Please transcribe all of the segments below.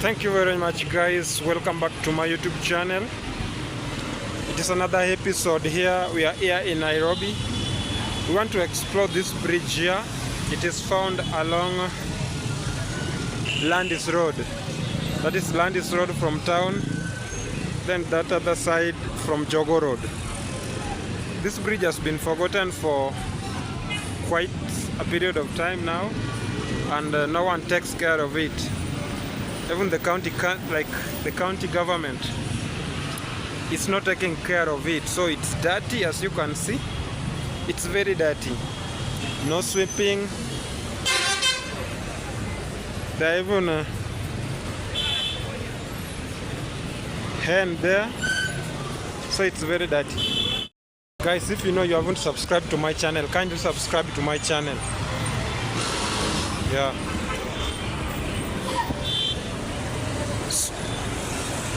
Thank you very much, guys. Welcome back to my YouTube channel. It is another episode here. We are here in Nairobi. We want to explore this bridge here. It is found along Ladhies Road. That is Ladhies Road from town. Then that other side from Jogo Road. This bridge has been forgotten for quite a period of time now, and no one takes care of it. Even the county government is not taking care of it, so it's dirty. As you can see, it's very dirty. No sweeping. There even a hand there, so it's very dirty. Guys, if you know you haven't subscribed to my channel, kindly subscribe to my channel. Yeah.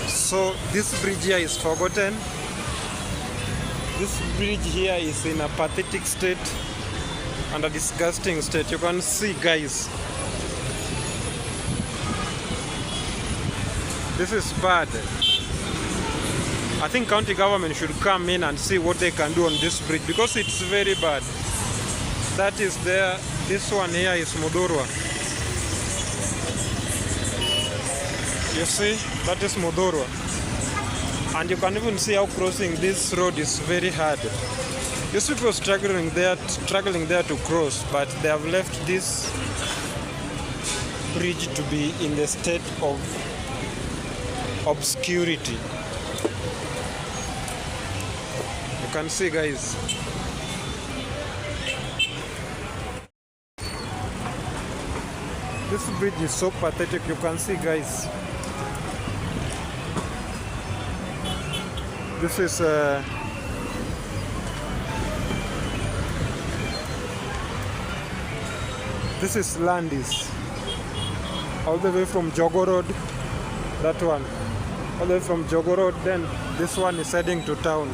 So this bridge here is forgotten. This bridge here is in a pathetic state and a disgusting state. You can see, guys. This is bad. I think county government should come in and see what they can do on this bridge, because it's very bad. That is there. This one here is Mudurwa. You see, that is Mudurwa. And you can even see how crossing this road is very hard. These people struggling there to cross, but they have left this bridge to be in the state of obscurity. You can see, guys. This bridge is so pathetic. You can see, guys. This is Ladhies, all the way from Jogo Road. That one, all the way from Jogo Road. Then this one is heading to town.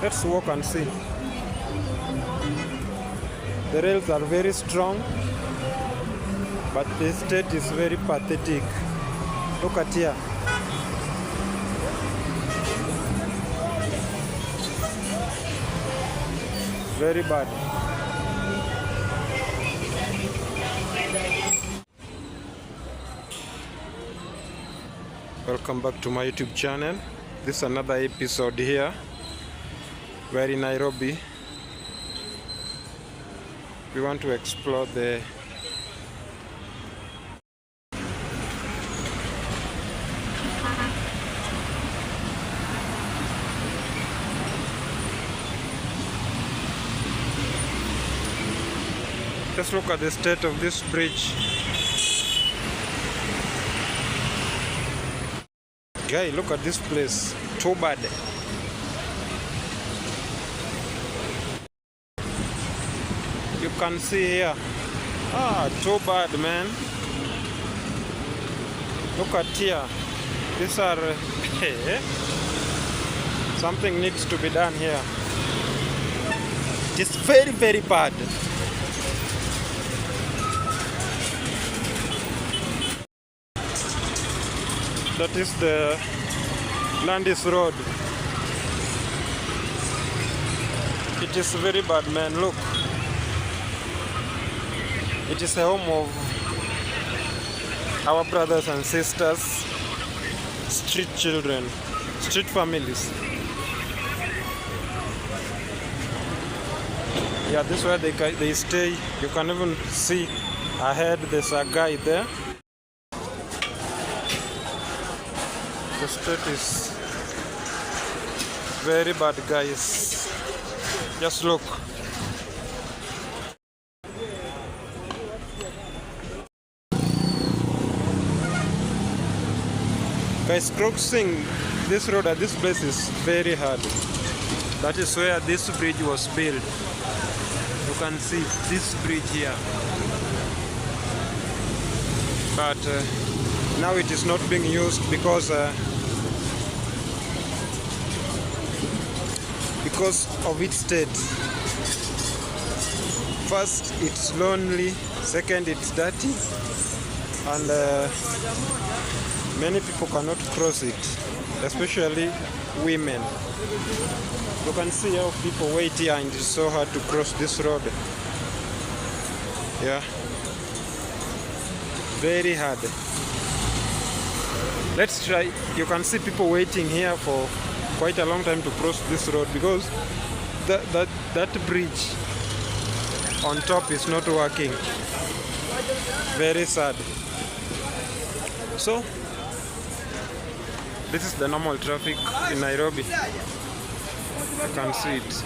Let's walk and see. The rails are very strong, but the state is very pathetic. Look at here. Very bad. Welcome back to my YouTube channel. This is another episode here. We're in Nairobi. We want to explore the Just look at the state of this bridge. Guy, look at this place. Too bad. You can see here. Too bad, man. Look at here. These are something needs to be done here. It's very, very bad. That is the Ladhies Road. It is very bad, man. Look. It is a home of our brothers and sisters, street children, street families. Yeah, this is where they stay. You can even see ahead there's a guy there. The state is very bad, guys. Just look. Guys, crossing this road at this place is very hard. That is where this bridge was built. You can see this bridge here. But now it is not being used because of its state. First, it's lonely. Second, it's dirty. and many people cannot cross it, especially women. You can see how people wait here, and it's so hard to cross this road. Yeah, very hard. Let's try. You can see people waiting here for quite a long time to cross this road because that bridge on top is not working. Very sad. So this is the normal traffic in Nairobi. You can see it.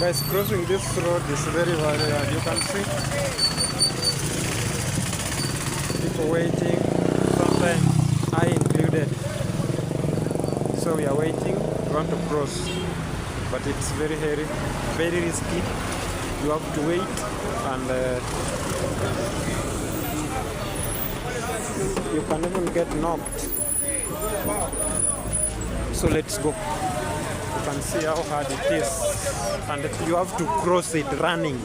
Guys, crossing this road is very hard. You can see people waiting, sometimes I included. So we are waiting, we want to cross, but it's very hairy, very risky. You have to wait, and you can even get knocked. So let's go. You can see how hard it is, and you have to cross it running.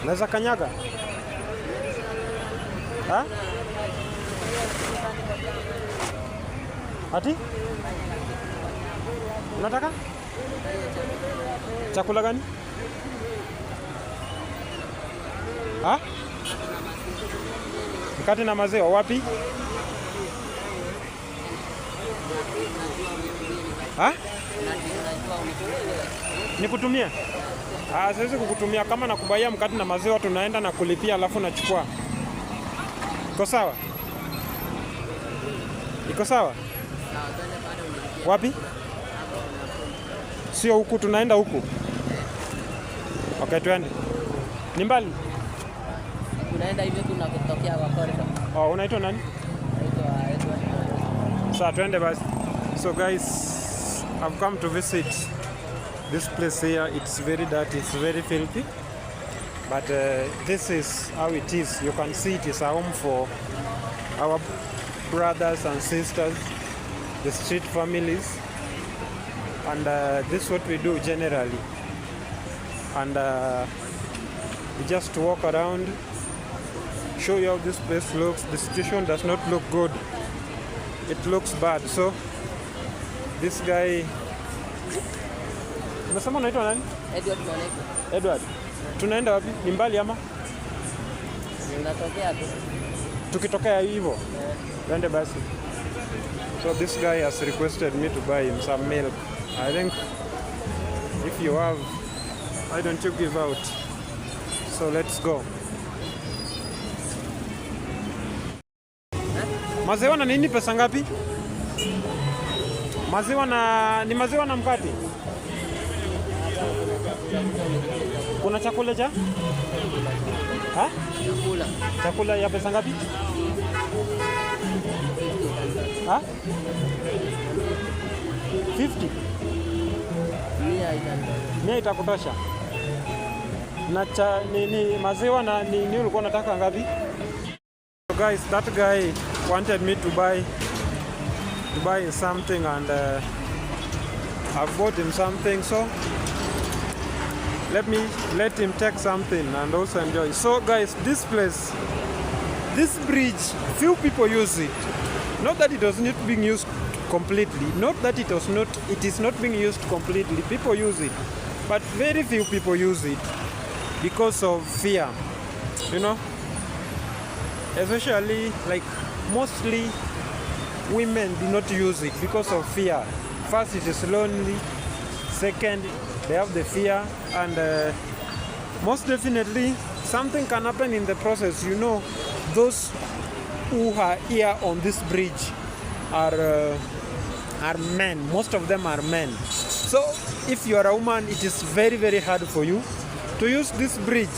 Naweza kanyaga? Ha? Ati? Unataka? Chakula gani? Ha? Mkate na maziwa wapi? Ha? Nikutumie? Siwezi kukutumia. Kama nakubaia mkate na maziwa tunaenda na kulipia alafu nachukua. Iko sawa? Iko sawa? Wapi? Sio huku, tunaenda huku. Okay, twende. Ni mbali? Tunaenda hivyo tunakotokea kwa corridor. Oh, unaitwa nani? Naitwa Edward. Sasa twende basi. So guys, I've come to visit this place here. It's very dirty, it's very filthy, but this is how it is. You can see it is a home for our brothers and sisters, the street families, and this is what we do generally. And we just walk around, show you how this place looks. The situation does not look good, it looks bad. So this guy, unasema unaitwa nani? Edward Moneko. Edward. Tunaenda wapi? Ni mbali ama? Tunatokea tu. Tukitokea hivyo. Twende basi. So this guy has requested me to buy him some milk. I think if you have, why don't you give out? So let's go. Maziwa na nini, pesa ngapi? Maziwa na ni maziwa na mkate. Kuna chakula cha? Ha? Chakula. Chakula ya pesa ngapi? Ha? 50. Mia itakutosha. Na ni maziwa na ni ulikuwa unataka ngapi? So guys, that guy wanted me to buy something, and I've bought him something, so let him take something and also enjoy. So guys, this place, this bridge, few people use it. Not that it was not being used completely, not that it is not being used completely. People use it, but very few people use it because of fear, you know, especially like mostly women do not use it because of fear. First, it is lonely. Second, they have the fear, and most definitely something can happen in the process. You know, those who are here on this bridge are men. Most of them are men. So if you are a woman, it is very, very hard for you To use this bridge,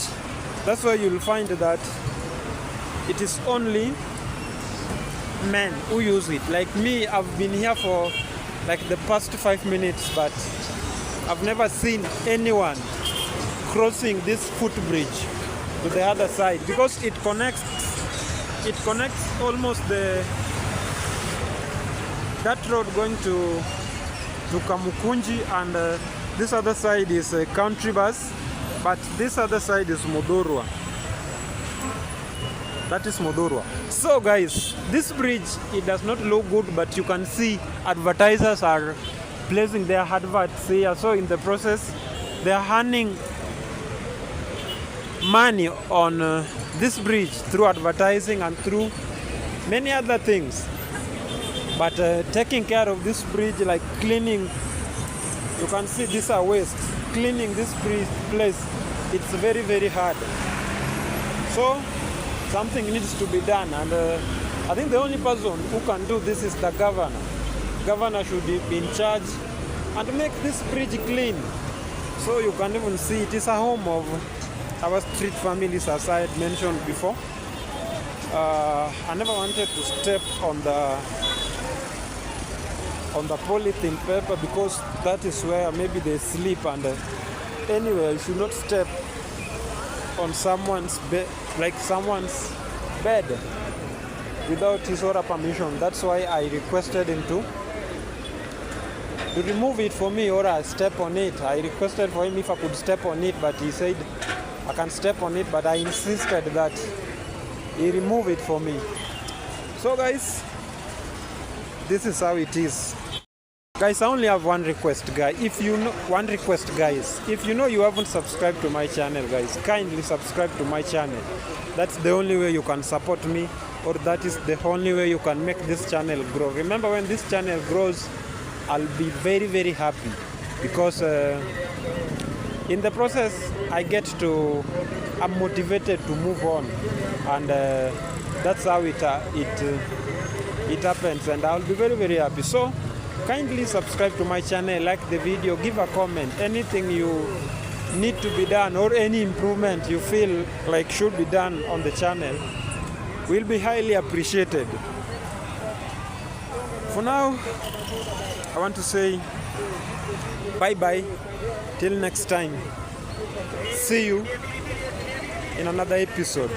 that's why you'll find that it is only men who use it. Like me, I've been here for like the past 5 minutes, but I've never seen anyone crossing this footbridge to the other side, because it connects almost that road going to Kamukunji, and this other side is a country bus, but this other side is Mudurwa. That is Mudurwa. So guys, this bridge, it does not look good, but you can see advertisers are placing their adverts here. So in the process, they are earning money on this bridge through advertising and through many other things. But taking care of this bridge, like cleaning, you can see these are waste. Cleaning this bridge place, it's very, very hard. So something needs to be done, and I think the only person who can do this is the governor. Governor should be in charge and make this bridge clean. So you can even see it is a home of our street families, as I had mentioned before. I never wanted to step on the polythene paper, because that is where maybe they sleep, and anyway, you should not step on someone's bed, like someone's bed, without his or her permission. That's why I requested him to remove it for me, or I step on it. I requested for him if I could step on it, but he said I can step on it, but I insisted that he remove it for me. So guys, this is how it is. Guys, I only have one request, guys. If you know you haven't subscribed to my channel, guys, kindly subscribe to my channel. That's the only way you can support me, or that is the only way you can make this channel grow. Remember, when this channel grows, I'll be very, very happy, because in the process I'm motivated to move on, and that's how it happens, and I'll be very, very happy. So kindly subscribe to my channel, like the video, give a comment, anything you need to be done, or any improvement you feel like should be done on the channel will be highly appreciated. For now, I want to say bye bye till next time. See you in another episode.